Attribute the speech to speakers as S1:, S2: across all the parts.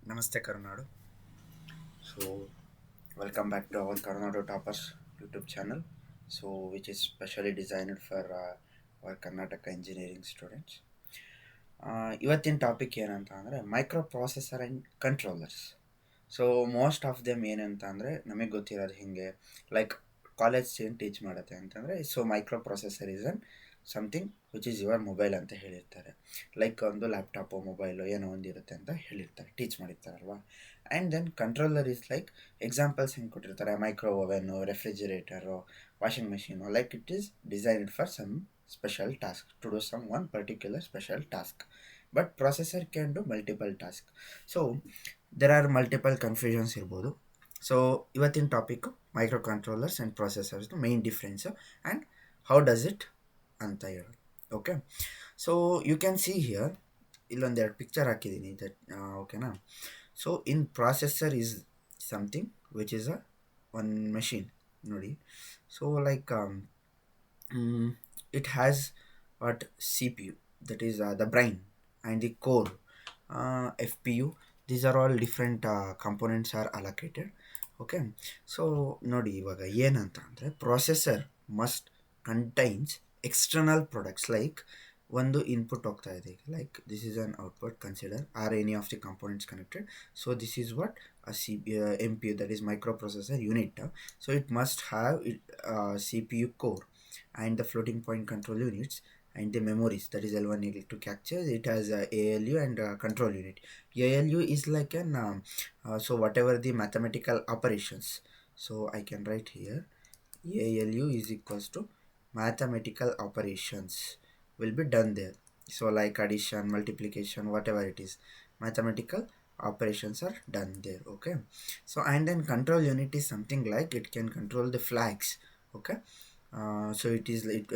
S1: Namaste Karunadu. So welcome back to our Karunadu Toppers YouTube channel. So which is specially designed for our Karnataka engineering students. ಇವತ್ತಿನ topic ಏನಂತ ಅಂದರೆ micro processor and controllers. So most of them ಏನಂತ ಅಂದರೆ ನಮಗೆ ಗೊತ್ತಿರೋದು ಹಿಂಗೆ like college ಏನು teach ಮಾಡುತ್ತೆ ಅಂತಂದರೆ so micro processor is an something which is your mobile ಅಂತ ಹೇಳಿರ್ತಾರೆ. ಲೈಕ್ ಒಂದು ಲ್ಯಾಪ್ಟಾಪು ಮೊಬೈಲು ಏನೋ ಒಂದಿರುತ್ತೆ ಅಂತ ಹೇಳಿರ್ತಾರೆ, ಟೀಚ್ ಮಾಡಿರ್ತಾರಲ್ವ. And then controller is like examples ಹೆಂಗೆ ಕೊಟ್ಟಿರ್ತಾರೆ, micro oven, refrigerator, washing machine. Like it is designed for some special task to do some one particular special task, but processor can do multiple tasks. So there are multiple confusions irbodu. So ಇವತ್ತಿನ topic micro controllers and processors main difference and how does it ಅಂತ ಹೇಳಿ. Okay, so you can see here ಇಲ್ಲೊಂದೆರಡು picture ಹಾಕಿದ್ದೀನಿ that ಓಕೆನಾ. So in processor is something which is one machine ನೋಡಿ. So like it has what CPU, that is the brain, and the core, FPU. These are all different components are allocated. Okay, so ನೋಡಿ ಇವಾಗ ಏನಂತ ಅಂದರೆ processor must contains external products. Like ಒಂದು input ಹೋಗ್ತಾ ಇದೆ, like this is an output, consider R any of the components connected. So this is what MPU, that is microprocessor unit. So it must have CPU core and the floating point control units and the memories, that is L1 L2 capture. It has ALU and control unit. ALU is like an so whatever the mathematical operations, so I can write here ALU is equals to mathematical operations will be done there. So like addition, multiplication, whatever it is, mathematical operations are done there. Okay, so and then control unit is something like it can control the flags. Okay, so it is like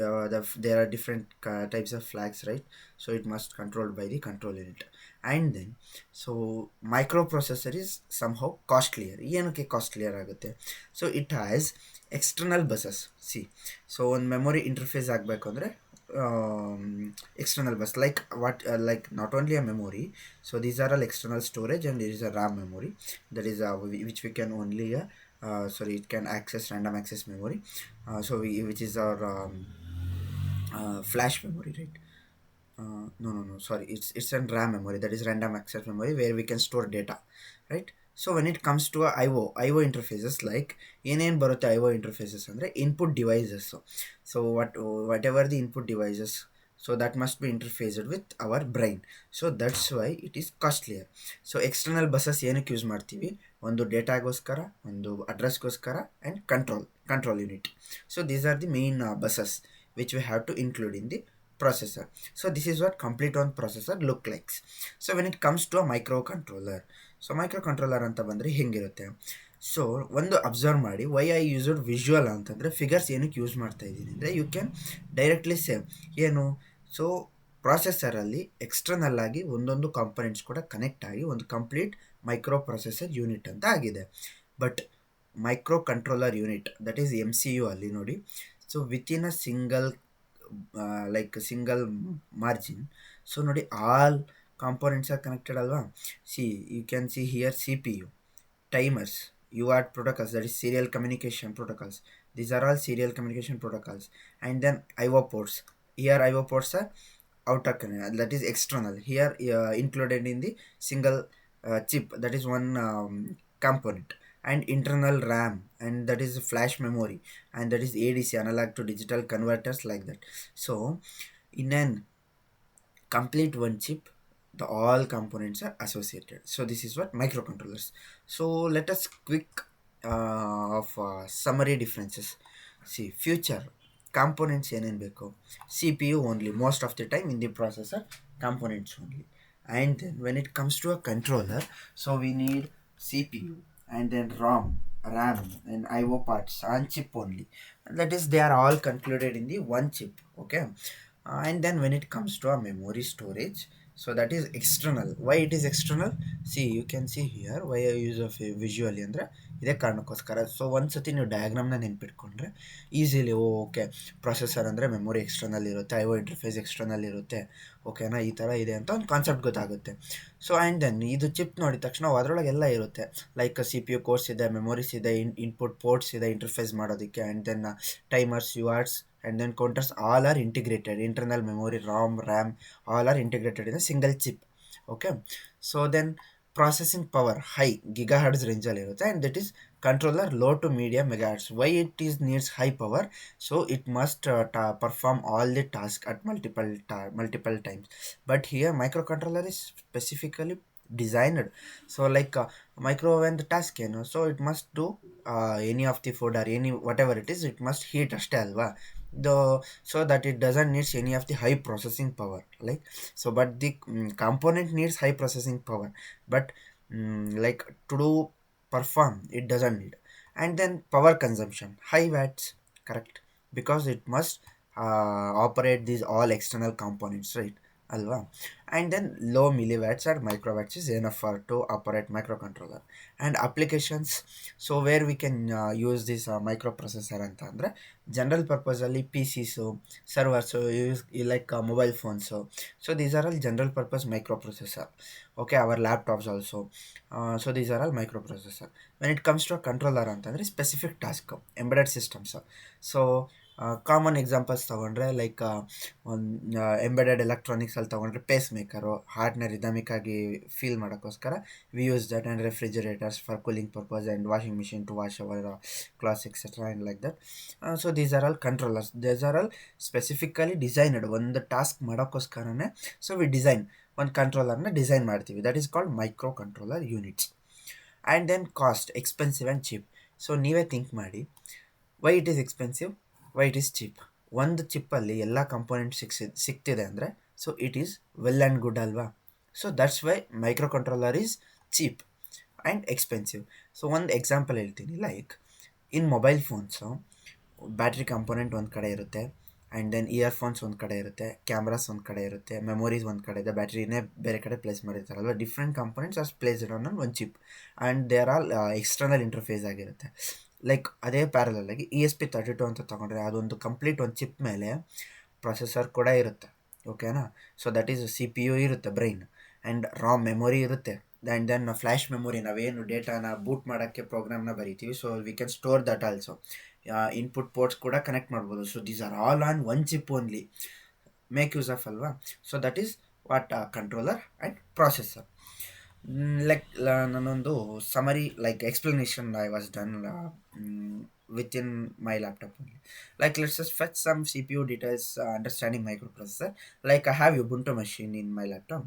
S1: there are different types of flags, right? So it must controlled by the control unit. And then so microprocessor is somehow costlier. ಏನಕ್ಕೆ costlier ಆಗುತ್ತೆ? So it has external buses. See, so ಒಂದು memory interface ಆಗಬೇಕು ಅಂದರೆ external bus, like what like not only a memory. So these are all external storage, and there is a RAM memory, that is which we can only it can access random access memory. Which is our flash memory, right? No, sorry, it's a RAM memory, that is random access memory, where we can store data, right? So when it comes to IO interfaces, like ಏನೇನು ಬರುತ್ತೆ IO interfaces ಅಂದರೆ input devices. So whatever the input devices, so that must be interfaced with our brain. So that's why it is costlier. So external buses ಏನಕ್ಕೆ use ಮಾಡ್ತೀವಿ? ಒಂದು ಡೇಟಾಗೋಸ್ಕರ, ಒಂದು ಅಡ್ರೆಸ್ಗೋಸ್ಕರ, and control unit. So these are the main buses which we have to include in the processor. So this is what complete on processor look likes. So when it comes to a microcontroller, so microcontroller ಅಂತ ಬಂದರೆ ಹೆಂಗಿರುತ್ತೆ? So ಒಂದು observe ಮಾಡಿ, why I used visual ಅಂತಂದರೆ figures ಏನಕ್ಕೆ use ಮಾಡ್ತಾ ಇದ್ದೀನಿ ಅಂದರೆ ಯು ಕ್ಯಾನ್ ಡೈರೆಕ್ಟ್ಲಿ ಸೇವ್ ಏನು. ಸೊ ಪ್ರಾಸೆಸರಲ್ಲಿ ಎಕ್ಸ್ಟರ್ನಲ್ ಆಗಿ ಒಂದೊಂದು ಕಾಂಪೊನೆಂಟ್ಸ್ ಕೂಡ ಕನೆಕ್ಟ್ ಆಗಿ ಒಂದು ಕಂಪ್ಲೀಟ್ ಮೈಕ್ರೋ ಪ್ರೊಸೆಸರ್ ಯೂನಿಟ್ ಅಂತ ಆಗಿದೆ. But microcontroller unit, that is MCU ಅಲ್ಲಿ ನೋಡಿ, so within a single margin. So ನೋಡಿ ಆಲ್ ಕಾಂಪೊನೆಂಟ್ಸ್ ಆರ್ ಕನೆಕ್ಟೆಡ್ ಅಲ್ವಾ. You can see here CPU, timers, UART protocols, that is serial communication protocols. These are all serial communication protocols. And then IO ports. Here IO ports are outer, that is external. Here included in the single chip, that is one component. And internal RAM, and that is flash memory, and that is ADC, analog to digital converters, like that. So in an complete one chip, the all components are associated. So this is what microcontrollers. So let us quick of summary differences. See, future components ಏನೇನು ಬೇಕು? CPU only, most of the time in the processor, components only. And then when it comes to a controller, so we need CPU, and then RAM and IO parts on chip only. That is, they are all concluded in the one chip. Okay, and then when it comes to a memory storage, so that is external. Why it is external? See you can see here why I use of visually ಅಂದರೆ ಇದೇ ಕಾರಣಕ್ಕೋಸ್ಕರ. So ಒಂದು ಸತಿ ನೀವು ಡಯಾಗ್ರಾಮ್ನ ನೆನ್ಪಿಟ್ಕೊಂಡ್ರೆ easily okay processor ಅಂದರೆ memory external ಇರುತ್ತೆ, ಐ ಒ ಇಂಟರ್ಫೇಸ್ ಎಕ್ಸ್ಟರ್ನಲ್ ಇರುತ್ತೆ, ಓಕೆನಾ, ಈ ಥರ ಇದೆ ಅಂತ ಒಂದು ಕಾನ್ಸೆಪ್ಟ್ ಗೊತ್ತಾಗುತ್ತೆ. ಸೊ ಆ್ಯಂಡ್ ದೆನ್ ಇದು ಚಿಪ್ ನೋಡಿದ ತಕ್ಷಣ ಅದರೊಳಗೆ ಎಲ್ಲ ಇರುತ್ತೆ, like C P U cores ಇದೆ, ಮೆಮೊರೀಸ್ ಇದೆ, ಇನ್ಪುಟ್ ಪೋರ್ಟ್ಸ್ ಇದೆ ಇಂಟರ್ಫೇಸ್ ಮಾಡೋದಕ್ಕೆ, and then timers, you arts and then counters all are integrated, internal memory, rom, ram, all are integrated in a single chip. Okay, so then processing power high gigahertz range ಅಲ್ಲಿ ಇರುತ್ತೆ, and that is controller low to medium megahertz. Why it is needs high power? So it must perform all the task at multiple times. But here microcontroller is specifically designed, so like micro when the task so it must do any of the food or any whatever it is, it must heat ಅಷ್ಟೇ ಅಲ್ವಾ, the so that it doesn't needs any of the high processing power, like so. But the component needs high processing power, but like to do perform it doesn't need. And then power consumption high watts, correct, because it must operate these all external components, right, alva. And then low milliwatts or microwatts is enough for to operate microcontroller. And applications, so where we can use this microprocessor ಅಂತ ಅಂದರೆ general ಪರ್ಪಸಲ್ಲಿ P Cs, servers, use like mobile phones. So these are all general purpose micro processor. Okay, our laptops also. So these are all micro processor. When it comes to controller ಅಂತಂದರೆ specific task embedded systems. So common examples ತೊಗೊಂಡ್ರೆ like ಒಂದು embedded ಎಲೆಕ್ಟ್ರಾನಿಕ್ಸಲ್ಲಿ ತೊಗೊಂಡ್ರೆ pacemaker, ಹಾರ್ಟ್ನ rhythmic ಆಗಿ feel ಮಾಡೋಕ್ಕೋಸ್ಕರ we use that, and refrigerators for cooling purpose, and washing machine to wash hour clothes etcetera, and like that. So these are all controllers. These are all specifically designed ಒಂದು task ಮಾಡೋಕ್ಕೋಸ್ಕರನೇ. So we design ಒಂದು ಕಂಟ್ರೋಲರ್ನ design ಮಾಡ್ತೀವಿ, that is called micro controller units. And then cost expensive and cheap. So ನೀವೇ think ಮಾಡಿ, why it is expensive, why it is cheap. ಒಂದು ಚಿಪ್ಪಲ್ಲಿ ಎಲ್ಲ ಕಂಪೋನೆಂಟ್ ಸಿಗ್ತಿದೆ ಅಂದರೆ so it is well and good ಅಲ್ವಾ. So that's why micro controller is cheap and expensive. So ಒಂದು example ಹೇಳ್ತೀನಿ, like in mobile phones battery component ಒಂದು ಕಡೆ ಇರುತ್ತೆ, ಆ್ಯಂಡ್ ದೆನ್ ಇಯರ್ಫೋನ್ಸ್ ಒಂದು ಕಡೆ ಇರುತ್ತೆ, ಕ್ಯಾಮ್ರಾಸ್ ಒಂದು ಕಡೆ ಇರುತ್ತೆ, ಮೆಮೊರೀಸ್ ಒಂದು ಕಡೆ ಇದೆ, ಬ್ಯಾಟ್ರಿನೇ ಬೇರೆ ಕಡೆ ಪ್ಲೇಸ್ ಮಾಡಿರ್ತಾರಲ್ವ. Different components are placed on ಒಂದು chip, and there all external interface ಆಗಿರುತ್ತೆ. ಲೈಕ್ ಅದೇ ಪ್ಯಾರಲಲ್ ಆಗಿ ESP32 ಅಂತ ತೊಗೊಂಡ್ರೆ ಅದೊಂದು ಕಂಪ್ಲೀಟ್ ಒಂದು ಚಿಪ್ ಮೇಲೆ ಪ್ರೊಸೆಸರ್ ಕೂಡ ಇರುತ್ತೆ, ಓಕೆನಾ. So that is C P U ಇರುತ್ತೆ, ಬ್ರೈನ್, ಆ್ಯಂಡ್ ರಾಮ್ ಮೆಮೊರಿ ಇರುತ್ತೆ, ಆ್ಯಂಡ್ ದೆನ್ ಫ್ಲ್ಯಾಶ್ ಮೆಮೊರಿ, ನಾವೇನು ಡೇಟಾನ ಬೂಟ್ ಮಾಡೋಕ್ಕೆ ಪ್ರೋಗ್ರಾಮ್ನ ಬರೀತೀವಿ, so we can store that also. Input ports ಕೂಡ ಕನೆಕ್ಟ್ ಮಾಡ್ಬೋದು. So these are all on one chip only, make use of ಅಲ್ವಾ. So that is what controller and processor. Like ನಾನೊಂದು summary like explanation I was done within my laptop only. Like let's just fetch some CPU details, understanding microprocessor. Like I have Ubuntu machine in my laptop.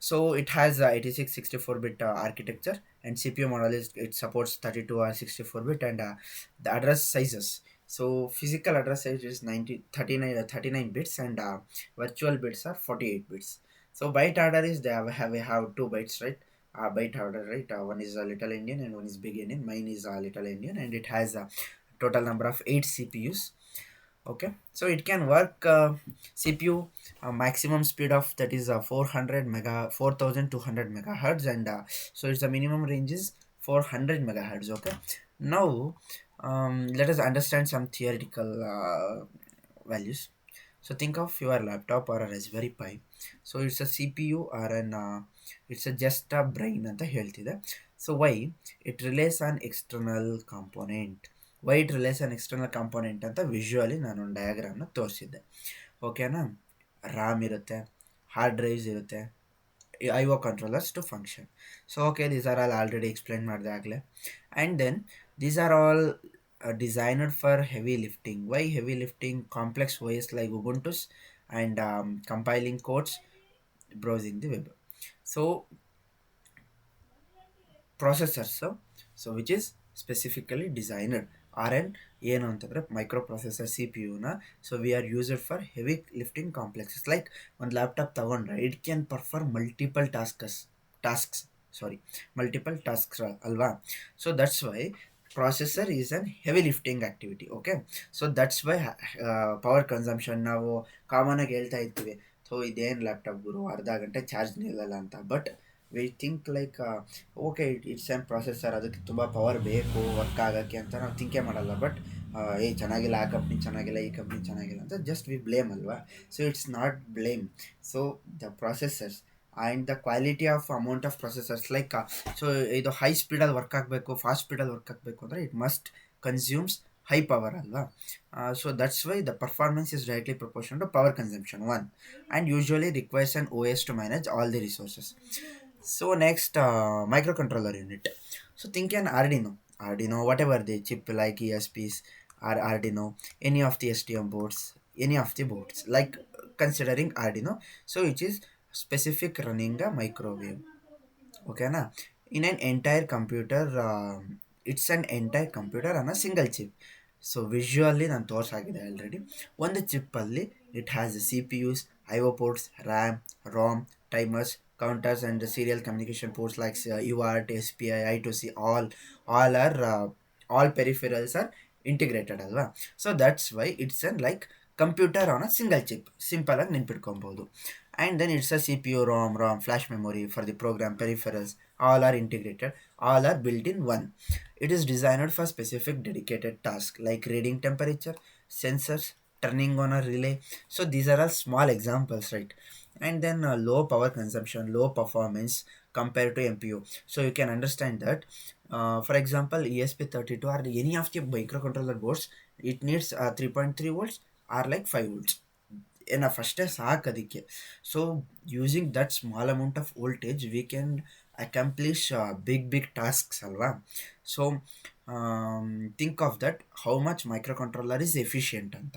S1: So it has 86 64-bit architecture, and CPU model is it supports 32 or 64-bit, and the address sizes. So physical address size is 39 bits, and virtual bits are 48 bits. So byte order is they have 2 bytes, right? Byte order, right? One is a little Indian and one is big Indian. Mine is a little Indian, and it has a total number of 8 CPUs. Okay, so it can work CPU maximum speed of that is 4200 megahertz, and so it's the minimum range is 400 megahertz. Okay, now let us understand some theoretical values. So think of your laptop or a Raspberry Pi. So it's a CPU or an it's a just a brain ಅಂತ ಹೇಳ್ತಿದೆ. So why it relies on external component. Why it relies on external component ಅಂತ visually ನಾನೊಂದು ಡಯಾಗ್ರಾಮ್ನ ತೋರಿಸಿದ್ದೆ, ಓಕೆನಾ. RAM ಇರುತ್ತೆ, hard drives ಇರುತ್ತೆ, I O controllers to function. So okay, these are all already explain ಮಾಡಿದೆ ಆಗಲೇ. And then these are all designed for heavy lifting. Why heavy lifting? Complex OS like Ubuntu's, and compiling codes, browsing the web. So processors, so which is specifically designed or an ಏನು ಅಂತಂದರೆ microprocessor C P ಯುನ. So we are used for heavy lifting complexes. Like ಒಂದು laptop ತೊಗೊಂಡ್ರೆ it can perform multiple tasks ಅಲ್ವಾ. So that's why processor is an heavy lifting activity. Okay, so that's why power consumption ನಾವು common ಆಗಿ ಹೇಳ್ತಾ ಇರ್ತೀವಿ, so ಇದೇನು laptop ಗುರು ಅರ್ಧ ಗಂಟೆ ಚಾರ್ಜ್ ನಿಲ್ಲಲ್ಲ ಅಂತ. But we think like okay it's an processor, ಅದಕ್ಕೆ ತುಂಬ ಪವರ್ ಬೇಕು ವರ್ಕ್ ಆಗೋಕ್ಕೆ ಅಂತ ನಾವು ಥಿಂಕೇ ಮಾಡಲ್ಲ. ಬಟ್ ಚೆನ್ನಾಗಿಲ್ಲ, ಆ ಕಂಪ್ನಿ ಚೆನ್ನಾಗಿಲ್ಲ, ಈ ಕಂಪ್ನಿ ಚೆನ್ನಾಗಿಲ್ಲ ಅಂತ ಜಸ್ಟ್ ವಿ ಬ್ಲೇಮ್ ಅಲ್ವಾ. So it's not blame. So the processors and the quality of amount of processors like, so ಇದು ಹೈ ಸ್ಪೀಡಲ್ಲಿ ವರ್ಕ್ ಆಗಬೇಕು, ಫಾಸ್ಟ್ ಸ್ಪೀಡಲ್ಲಿ ವರ್ಕ್ ಆಗಬೇಕು ಅಂದರೆ it must consumes high power ಅಲ್ವಾ. So that's why the performance is directly proportion to power consumption one, and usually requires an OS to manage all the resources. So next, microcontroller unit. So think an Arduino, whatever the chip like ESPs or Arduino, any of the STM boards, any of the boards, like considering Arduino, so it is specific running a microwave. Okay, na? In an entire computer, it's an entire computer on a single chip. So visually ನಾನು ತೋರಿಸಾಗಿದೆ already. ಒಂದು ಚಿಪ್ಪಲ್ಲಿ it has C P Us, IO ports, RAM, ROM, timers, counters and the serial communication ports like UART, SPI, I2C, all peripherals are integrated ಅಲ್ವಾ. So that's why it's an like computer on a single chip, simple ಆಗಿ ನೆನ್ಪಿಟ್ಕೊಬೋದು. And then it's a CPU, ROM, flash memory for the program, peripherals, all are integrated, all are built in one. It is designed for specific dedicated tasks like reading temperature, sensors, turning on a relay. So these are all small examples, right? And then low power consumption, low performance compared to MPU. So you can understand that, for example, ESP32 or any of the microcontroller boards, it needs 3.3 volts or like 5 volts. enough ಅಷ್ಟೇ ಸಾಕು ಅದಕ್ಕೆ. So using that small amount of voltage we can accomplish big tasks ಅಲ್ವಾ. So think of that how much microcontroller is efficient ಅಂತ.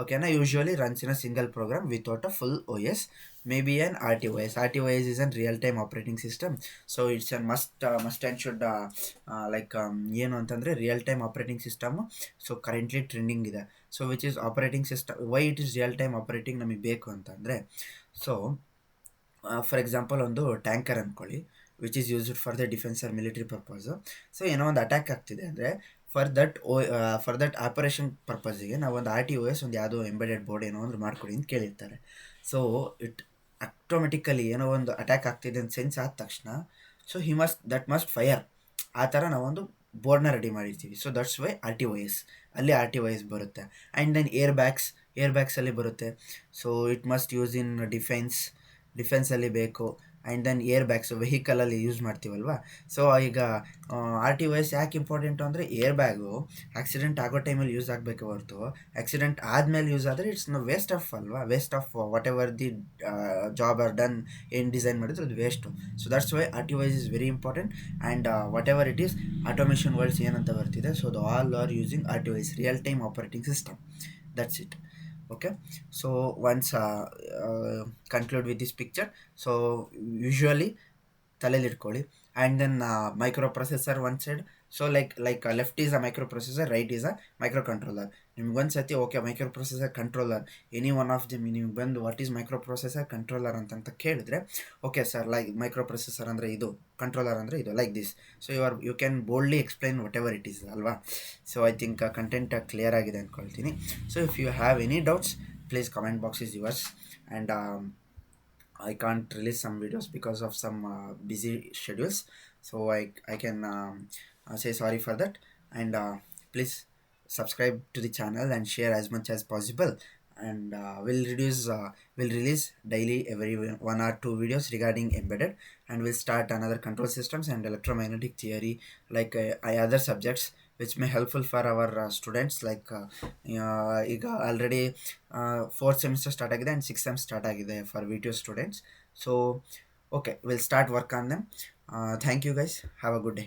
S1: ಓಕೆನಾ, usually runs in a single program without a full OS, maybe an RTOS. RTOS is a real-time operating system. So it's a must and should like ಏನು ಅಂತಂದರೆ real time operating system. So currently trending ಇದೆ. So which is operating system. Why it is real time operating ನಮಗೆ ಬೇಕು ಅಂತಂದರೆ, so for example ಒಂದು tanker ಅಂದ್ಕೊಳ್ಳಿ, which is used for the defence or military purpose. So ಏನೋ ಒಂದು attack ಆಗ್ತಿದೆ ಅಂದರೆ ಫಾರ್ ದಟ್ ಆಪರೇಷನ್ ಪರ್ಪಸ್ಸಿಗೆ ನಾವು ಒಂದು RTOS, ಒಂದು ಯಾವುದೋ ಎಂಬೆಡೆಡ್ ಬೋರ್ಡ್ ಏನೋ ಒಂದು ಮಾಡ್ಕೊಡಿ ಅಂತ ಕೇಳಿರ್ತಾರೆ. ಸೊ ಇಟ್ ಆಟೋಮೆಟಿಕಲಿ ಏನೋ ಒಂದು ಅಟ್ಯಾಕ್ ಆಗ್ತಿದೆ ಅಂತ ಸೆನ್ಸ್ ಆದ ತಕ್ಷಣ, ಸೊ ದಟ್ ಮಸ್ಟ್ ಫೈರ್. ಆ ಥರ ನಾವೊಂದು ಬೋರ್ಡ್ನ ರೆಡಿ ಮಾಡಿರ್ತೀವಿ. ಸೊ ದಟ್ಸ್ ವೈ RTOS, ಅಲ್ಲಿ RTOS ಬರುತ್ತೆ. ಆ್ಯಂಡ್ ದೆನ್ ಏರ್ ಬ್ಯಾಗ್ಸಲ್ಲಿ ಬರುತ್ತೆ. So it must use in ಡಿಫೆನ್ಸಲ್ಲಿ ಬೇಕು. ಆ್ಯಂಡ್ ದೆನ್ ಏರ್ ಬ್ಯಾಗ್ಸು ವೆಹಿಕಲಲ್ಲಿ ಯೂಸ್ ಮಾಡ್ತೀವಲ್ವ. ಸೊ ಈಗ RTOS ಯಾಕೆ ಇಂಪಾರ್ಟೆಂಟು ಅಂದರೆ, ಏರ್ ಬ್ಯಾಗು ಆಕ್ಸಿಡೆಂಟ್ ಆಗೋ ಟೈಮಲ್ಲಿ ಯೂಸ್ ಆಗಬೇಕು ಹೊರತು ಆಕ್ಸಿಡೆಂಟ್ ಆದಮೇಲೆ ಯೂಸ್ ಆದರೆ ಇಟ್ಸ್ ವೇಸ್ಟ್ ಆಫ್ ಅಲ್ವಾ, waste of whatever the job are done, ಏನು ಡಿಸೈನ್ ಮಾಡಿದ್ರು ಅದು waste. So that's why RTOS is very important. And whatever it is automation worlds ಏನಂತ ಬರ್ತಿದೆ, so the all are using RTOS, real time operating system. That's it. Okay, so once conclude with this picture. So usually ತಲೆಯಲ್ಲಿ ಇಟ್ಕೊಳ್ಳಿ. And then microprocessor one side. So like left is a microprocessor, right is a microcontroller. ನಿಮ್ಗೊಂದು ಸತಿ okay microprocessor controller any one of them ನಿಮ್ಗೆ ಬಂದು what is microprocessor controller ಅಂತ ಕೇಳಿದ್ರೆ, okay sir like microprocessor ಅಂದರೆ ಇದು, ಕಂಟ್ರೋಲರ್ ಅಂದರೆ ಇದು, like this. So you can boldly explain whatever it is ಅಲ್ವಾ. So I think content clear ಆಗಿದೆ ಅಂದ್ಕೊಳ್ತೀನಿ. So if you have any doubts, please comment box is yours. And I can't release some videos because of some busy schedules, so I can say sorry for that. And please subscribe to the channel and share as much as possible. And we'll release daily every 1 or 2 videos regarding embedded, and we'll start another control systems and electromagnetic theory, like other subjects which may helpful for our students. Like ಈಗ already 4th semester start ಆಗಿದೆ and 6th sem start ಆಗಿದೆ for VTU students. So okay, will start work on them. Thank you guys, have a good day.